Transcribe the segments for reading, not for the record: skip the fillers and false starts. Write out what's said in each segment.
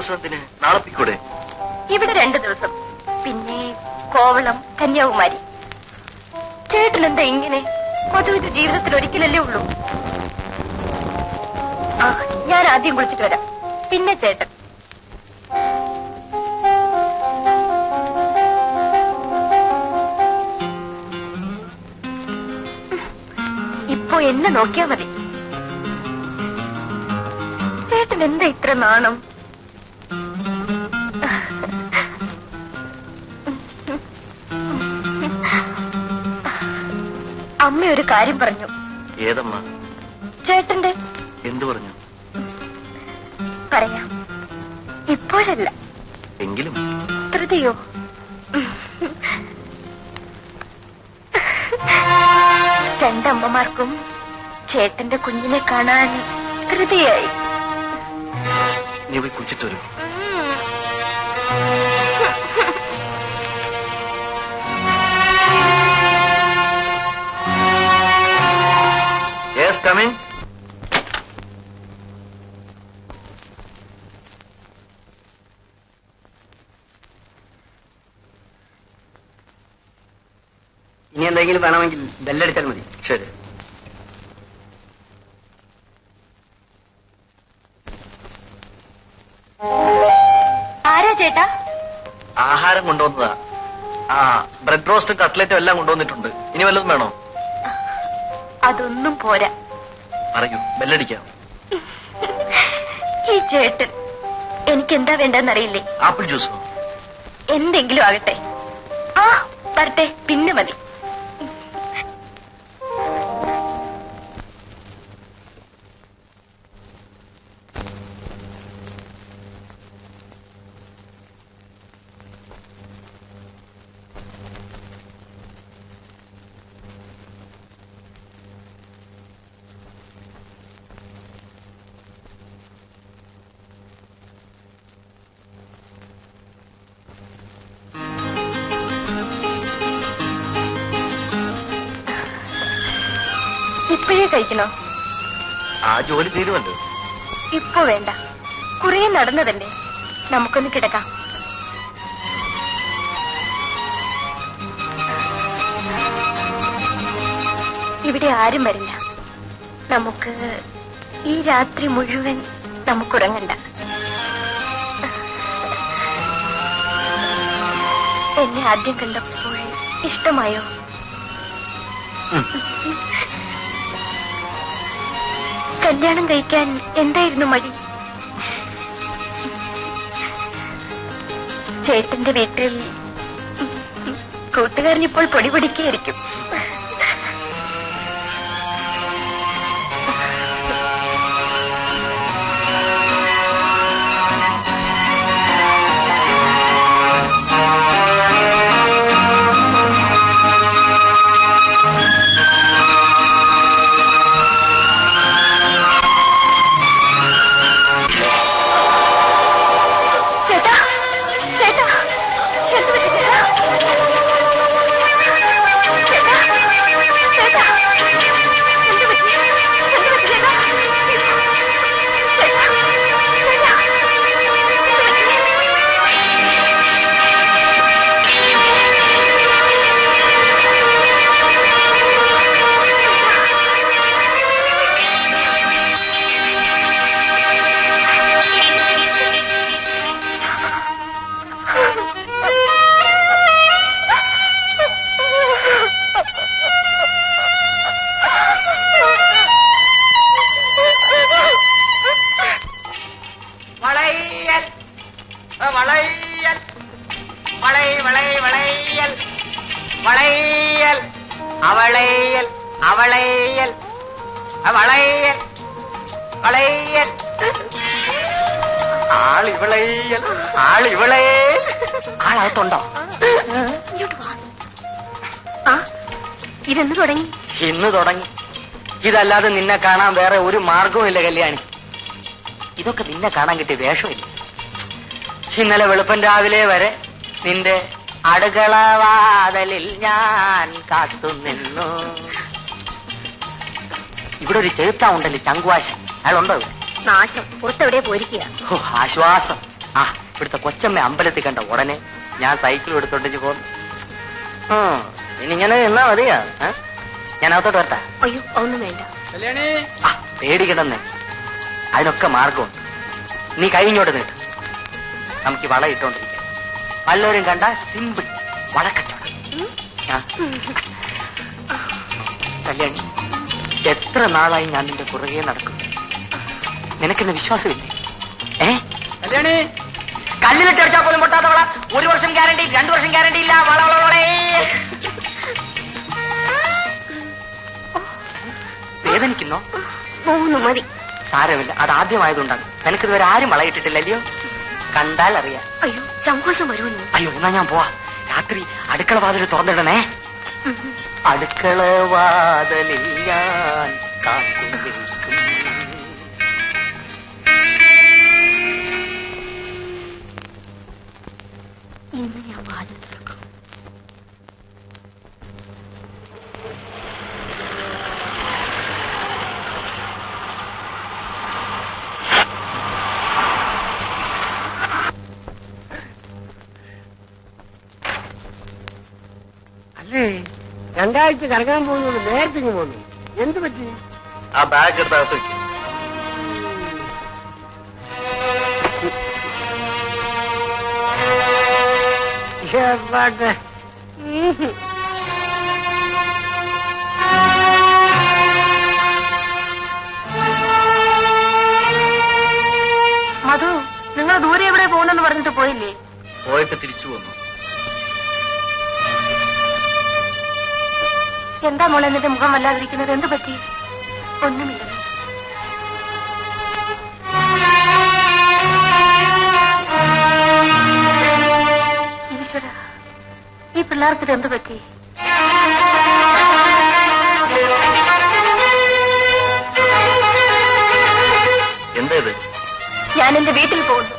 ദിവസത്തിന് നാളെ പിക്കൂടെ? ഇവിടെ 2 ദിവസം, പിന്നെ കോവളം, കന്യാകുമാരി. ചേട്ടനെന്താ ഇങ്ങനെ? മധുവിന്റെ ജീവിതത്തിൽ ഒരിക്കലല്ലേ ഉള്ളൂ. ആ, ഞാൻ ആദ്യം കുളിച്ചിട്ട് വരാം, പിന്നെ ചേട്ടൻ. ഇപ്പോ എന്നെ നോക്കിയാ മതി. ചേട്ടൻ എന്താ ഇത്ര നാണം? അമ്മ ഒരു കാര്യം പറഞ്ഞു. ഏതമ്മ? ചേട്ടന്റെ. എന്തു പറഞ്ഞു? പറയാം, ഇപ്പോഴല്ല, എങ്കിലും. ധൃതിയോ? രണ്ടമ്മമാർക്കും ചേട്ടന്റെ കുഞ്ഞിനെ കാണാൻ ധൃതിയായി. നീ പോയി കുളിച്ചിട്ട് വരൂ. Yes, come in. ഇനി എന്തെങ്കിലും വേണമെങ്കിൽ ബെല്ലടിച്ചാൽ മതി. ശരി. ആരാ ചേട്ടാ? ആഹാരം കൊണ്ടുവന്നതാ. ആ, ബ്രെഡ് റോസ്റ്റും കട്ട്ലറ്റും എല്ലാം കൊണ്ടുവന്നിട്ടുണ്ട്. ഇനി വല്ലതും വേണോ? അതൊന്നും പോരാ. പറയൂ, ബെല്ലടിക്കാം. ഈ ചേട്ടൻ എനിക്കെന്താ വേണ്ടെന്നറിയില്ലേ? ആപ്പിൾ ജ്യൂസോ? എന്തെങ്കിലും ആകട്ടെ. ആ, വരട്ടെ, പിന്നെ മതി. ഇപ്പോഴേ കഴിക്കണോ? ആ ജോലി തീരുമല്ലോ. ഇപ്പൊ വേണ്ട, കുറെ നടന്നതല്ലേ, നമുക്കൊന്ന് കിടക്കാം. ഇവിടെ ആരും വരില്ല. നമുക്ക് ഈ രാത്രി മുഴുവൻ നമുക്കുറങ്ങണ്ട. എന്നെ ആദ്യം കണ്ടപ്പോൾ ഇഷ്ടമായോ? കല്യാണം കഴിക്കാൻ എന്തായിരുന്നു മടി? ചേട്ടന്റെ വീട്ടിൽ കൂട്ടുകാരനിപ്പോൾ പൊടി പൊടിക്കായിരിക്കും. ആളകത്തുണ്ടോ? ഇതെന്ന് തുടങ്ങി? ഇന്ന് തുടങ്ങി. ഇതല്ലാതെ നിന്നെ കാണാൻ വേറെ ഒരു മാർഗവും ഇല്ല കല്യാണി. ഇതൊക്കെ നിന്നെ കാണാൻ കിട്ടിയ വേഷമില്ല. ഇന്നലെ വെളുപ്പൻ രാവിലെ വരെ നിന്റെ അടുക്കളവാതലിൽ ഞാൻ കാത്തുനിന്നു. ഇവിടെ ഒരു ചെറുത്താ ഉണ്ടല്ലോ, ചങ്കുവാശൻ. അയാളുണ്ടോ? നാശം, പുറത്തെവിടെ പോയിരിക്കുക. ആശ്വാസം. ആ ഇവിടുത്തെ കൊച്ചമ്മ അമ്പലത്തിൽ കണ്ട ഉടനെ ഞാൻ സൈക്കിൾ എടുത്തോണ്ടിച്ച് പോന്നു. ഇനിങ്ങനെ എന്നാ മതിയാ? ഞാൻ അകത്തോട്ട് വരട്ടാ? അയ്യോ ഒന്നും വേണ്ട. പേടിക്കണമെന്നേ, അതിനൊക്കെ മാർഗമുണ്ട്. നീ കഴിഞ്ഞോട്ട് നീട്ട്, നമുക്ക് വള ഇട്ടോണ്ടിരിക്കാം. വല്ലവരും കണ്ട സിമ്പിൾ വളക്കച്ചവടം. കല്യാണി, എത്ര നാളായി ഞാൻ നിന്റെ പുറകെ നടക്കും. നിനക്കെന്നെ വിശ്വാസമില്ലേ? കല്യാണി, കല്ലിലിട്ട് അടിച്ചാൽ പോലും പൊട്ടാത്ത വള. 1 വർഷം ഗ്യാരണ്ടി, 2 വർഷം ഗ്യാരണ്ടി ഇല്ല. വള വള വളേ. വേദനിക്കുന്നോ? 3 മതി. സാരമില്ല, അത് ആദ്യമായതുകൊണ്ടാണ്. നിനക്കിതുവരെ ആരും വളയിട്ടിട്ടില്ലല്ലോ. കണ്ടാൽ അറിയാം. അയ്യോ സങ്കോചം വരുമെന്ന്. അയ്യോ എന്നാ ഞാൻ പോവാ. രാത്രി അടുക്കള വാതിൽ തുറന്നിടണേ. അടുക്കള വാതിലിൽ ഞാൻ കാത്തു നിൽക്കും. ഇന്ന് ഞാൻ വാതിൽ തുറക്കും. അല്ലേ 2 ആഴ്ച കറങ്ങാൻ പോകുന്നത് നേരത്തെ പോന്നു. എന്ത് പറ്റി? ആ ബാഗ് എടുത്തകത്ത് വെക്കും. മധു, നിങ്ങൾ ദൂരെ എവിടെ പോകുന്നെന്ന് പറഞ്ഞിട്ട് പോയില്ലേ? പോയിട്ട് തിരിച്ചു പോന്നു. എന്താ മോളെ എന്നിട്ട് മുഖം വല്ലാതിരിക്കുന്നത്? എന്ത് പറ്റി? ഒന്നുമില്ല. ഈശ്വര, ഈ പിള്ളേർക്ക് എന്ത് പറ്റി? എന്താ ഇത്? ഞാൻ എന്റെ വീട്ടിൽ പോകുന്നു.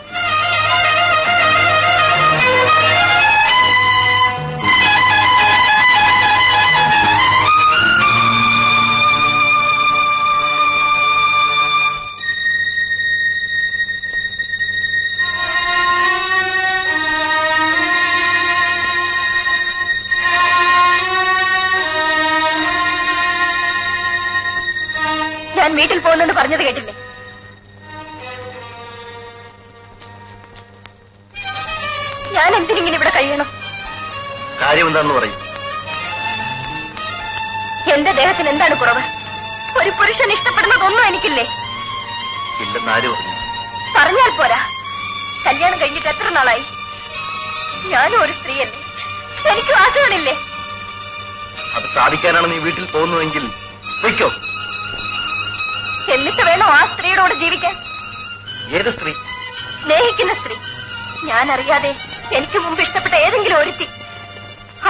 ഞാൻ വീട്ടിൽ പോകുന്നെന്ന് പറഞ്ഞത് കേട്ടില്ലേ? ഞാൻ എന്തിനിങ്ങനെ ഇവിടെ കഴിയണം? കാര്യം എന്താന്ന് പറയും. എന്റെ ദേഹത്തിന് എന്താണ് കുറവ്? ഒരു പുരുഷൻ ഇഷ്ടപ്പെടുന്നതൊന്നും എനിക്കില്ലേ? ഇല്ലെന്ന് ആര് പറഞ്ഞു? പറഞ്ഞാൽ പോരാ. കല്യാണം കഴിഞ്ഞിട്ട് എത്ര നാളായി? ഞാനും ഒരു സ്ത്രീയല്ലേ, എനിക്കും ആശകളില്ലേ? അത് സാധിക്കാനാണ് നീ വീട്ടിൽ പോകുന്നതെങ്കിൽ വയ്ക്കോ. എന്നിട്ട് വേണോ ആ സ്ത്രീയോട് ജീവിക്കാൻ? ഏത് സ്ത്രീ? സ്നേഹിക്കുന്ന സ്ത്രീ. ഞാൻ അറിയാതെ എനിക്ക് മുമ്പ് ഇഷ്ടപ്പെട്ട ഏതെങ്കിലും ഒരുത്തി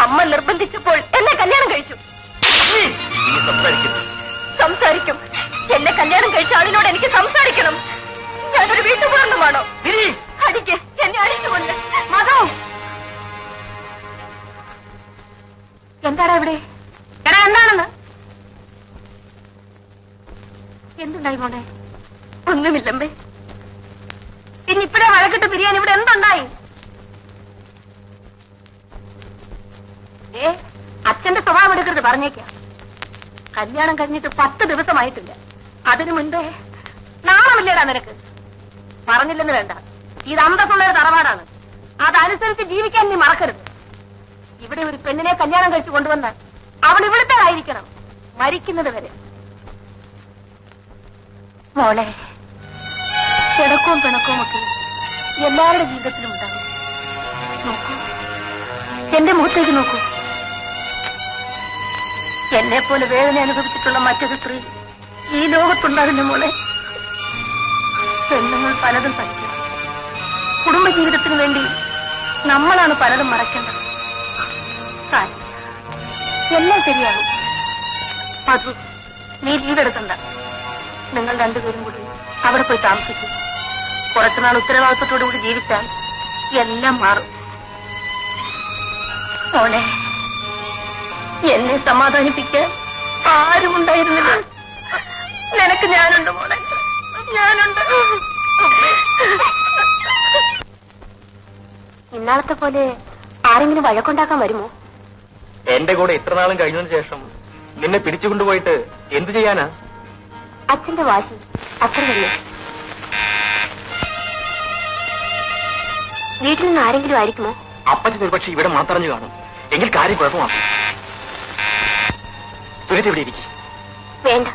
അമ്മ നിർബന്ധിച്ചപ്പോൾ എന്നെ കല്യാണം കഴിച്ചു. നീ സംസാരിക്കുന്നു. സംസാരിക്കും. എന്നെ കല്യാണം കഴിച്ച ആളിനോട് എനിക്ക് സംസാരിക്കണം. ഞാനൊരു വീട്ടുപൂർണ്ണമാണോ? അടിക്ക്, എന്നെ അടിച്ചുകൊണ്ട്. മതോ, എന്താടാ ഇവിടെ? എടാ എന്താണെന്ന്? എന്തുണ്ടായി മോനെ? ഒന്നുമില്ലമ്പേ. പിന്നെ ഇപ്പഴേ വഴക്കിട്ട് പിരിയാൻ ഇവിടെ എന്തുണ്ടായി? അച്ഛന്റെ സ്വഭാവം എടുക്കരുത്, പറഞ്ഞേക്കാം. കല്യാണം കഴിഞ്ഞിട്ട് 10 ദിവസമായിട്ടില്ല. അതിനു മുൻപേ നാണമില്ലേടാ നിനക്ക്? പറഞ്ഞില്ലെന്ന് വേണ്ട, ഇത് അന്തസ്സുള്ളൊരു തറവാടാണ്. അതനുസരിച്ച് ജീവിക്കാൻ നീ മറക്കരുത്. ഇവിടെ ഒരു പെണ്ണിനെ കല്യാണം കഴിച്ചു കൊണ്ടുവന്നാൽ അവൾ ഇവിടുത്തേതായിരിക്കണം, മരിക്കുന്നത് വരെ. മോളെ, കിടക്കവും പിണക്കവും ഒക്കെ എല്ലാവരുടെ ജീവിതത്തിലും ഉണ്ടാകും. നോക്കൂ, എന്റെ മുഖത്തേക്ക് നോക്കൂ. എന്നെ പോലെ വേദന അനുഭവിച്ചിട്ടുള്ള മറ്റൊരു സ്ത്രീ ഈ ലോകത്തുണ്ടാകുന്ന മോളെ. പെണ്ണുങ്ങൾ പലതും സഹിക്കണം. കുടുംബജീവിതത്തിന് വേണ്ടി നമ്മളാണ് പലതും മറക്കേണ്ടത്. എല്ലാം ശരിയാകും. മധു, നീ ലീവ് എടുക്കണ്ട. നിങ്ങൾ രണ്ടുപേരും കൂടി അവിടെ പോയി താമസിക്കും. കുറച്ചുനാൾ ഉത്തരവാദിത്വത്തോടു കൂടി ജീവിച്ചാൽ എല്ലാം മാറും. മോളെ, എന്നെ സമാധാനിപ്പിക്കാൻ ആരും ഉണ്ടായിരുന്നില്ല. നിനക്ക് ഞാനുണ്ട് മോളെ, ഞാനുണ്ട്. ഇന്നാളത്തെ പോലെ ആരെങ്കിലും വഴക്കുണ്ടാക്കാൻ വരുമോ? എന്റെ കൂടെ ഇത്ര നാളും കഴിഞ്ഞതിന് ശേഷം നിന്നെ പിടിച്ചുകൊണ്ടുപോയിട്ട് എന്തു ചെയ്യാനാ? അച്ഛന്റെ വാശി അത്ര തന്നെ. വീട്ടിൽ നിന്ന് ആരെങ്കിലും ആയിരിക്കുമോ? അപ്പച്ചൻ ഒരുപക്ഷെ ഇവിടെ മാത്രഞ്ഞു കാണും. എങ്കിൽ കാര്യം കുഴപ്പമാക്കും. സുനിത ഇവിടെ ഇരിക്കും. വേണ്ട,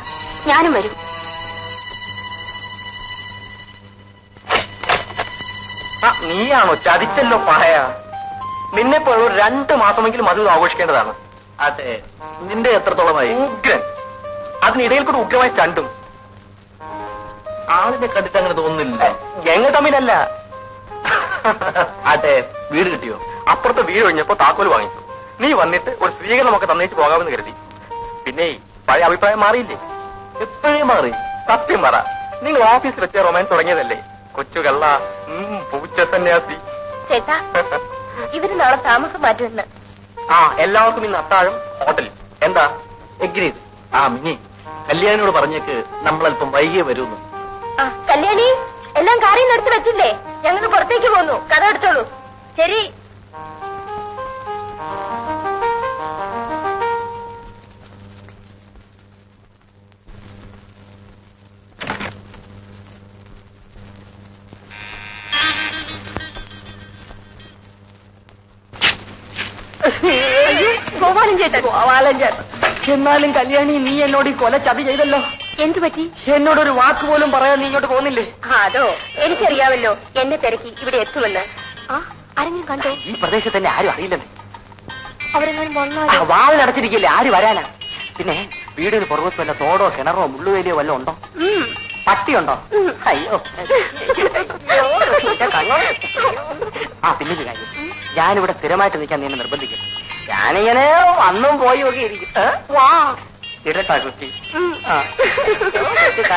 ഞാനും വരും. നീയാണോ ചതിച്ചല്ലോ പായ? നിന്നെ പോലെ 2 മാസമെങ്കിലും അത് ആഘോഷിക്കേണ്ടതാണ്. അതെ, നിന്റെ എത്രത്തോളമായി? ഉഗ്രൻ. അതിനിടയിൽ കൂടെ ഉഗ്രമായി ചണ്ടും. ആളിനെ കണ്ടിട്ട് അങ്ങനെ തോന്നുന്നില്ല. ഞങ്ങൾ തമ്മിലല്ല. അതെ, വീട് കിട്ടിയോ? അപ്പുറത്തെ വീട് കഴിഞ്ഞപ്പോ താക്കോൽ വാങ്ങിച്ചു. നീ വന്നിട്ട് ഒരു സ്വീകരണമൊക്കെ തന്നേച്ച് പോകാമെന്ന് കരുതി. പിന്നെ പഴയ അഭിപ്രായം മാറിയില്ലേ? എപ്പോഴേ മാറി. സത്യം പറ, നിങ്ങൾ ഓഫീസിൽ വെച്ച റൊമാൻസ് തുടങ്ങിയതല്ലേ? കൊച്ചു കള്ള, പൂച്ച സന്യാസി. ചേട്ടാ, ഇവര് നാളെ താമസം മാറ്റുമെന്ന്. എല്ലാവർക്കും ഇന്ന് അത്താഴം ഹോട്ടലിൽ. എന്താ? എഗ്രീഡ്. മിനി, കല്യാണിയോട് പറഞ്ഞേക്ക് നമ്മളല്പം വൈകിയേ വരുന്നു. കല്യാണി, എല്ലാം കാര്യം എടുത്ത് വെച്ചില്ലേ? ഞങ്ങൾ പുറത്തേക്ക് പോന്നു. കഥ എടുത്തോളൂ. ശരി. ഗോപാലൻ ചേട്ടൻ. എന്നാലും കല്യാണി, നീ എന്നോട് ഈ കൊല ചതി ചെയ്തല്ലോ. എന്തു പറ്റി? എന്നോടൊരു വാക്ക് പോലും പറയാൻ നീ ഇങ്ങോട്ട് പോകുന്നില്ലേ? അതോ, എനിക്കറിയാമല്ലോ എന്നെ തിരക്കി ഇവിടെ എത്തുമെന്ന്. ആരെങ്കിലും കണ്ടോ? ഈ പ്രദേശത്ത് തന്നെ ആരും അറിയില്ലെന്ന്. അവരെങ്ങാനും വന്നാലോ? വാളിനടച്ചിരിക്കില്ലേ, ആര് വരാനാ? പിന്നെ വീടിന് പുറകത്ത് വല്ല തോടോ കിണറോ മുള്ളുവേലിയോ വല്ലതും ഉണ്ടോ? പട്ടിയുണ്ടോ? അയ്യോ. പിന്നെ ഒരു കാര്യം, ഞാനിവിടെ സ്ഥിരമായിട്ട് നിൽക്കാൻ നീ എന്നെ നിർബന്ധിക്കും. ഞാനിങ്ങനെ വന്നും പോയി ഒക്കെ ഇരിക്കും. വാ ഇരട്ടാ കുട്ടി.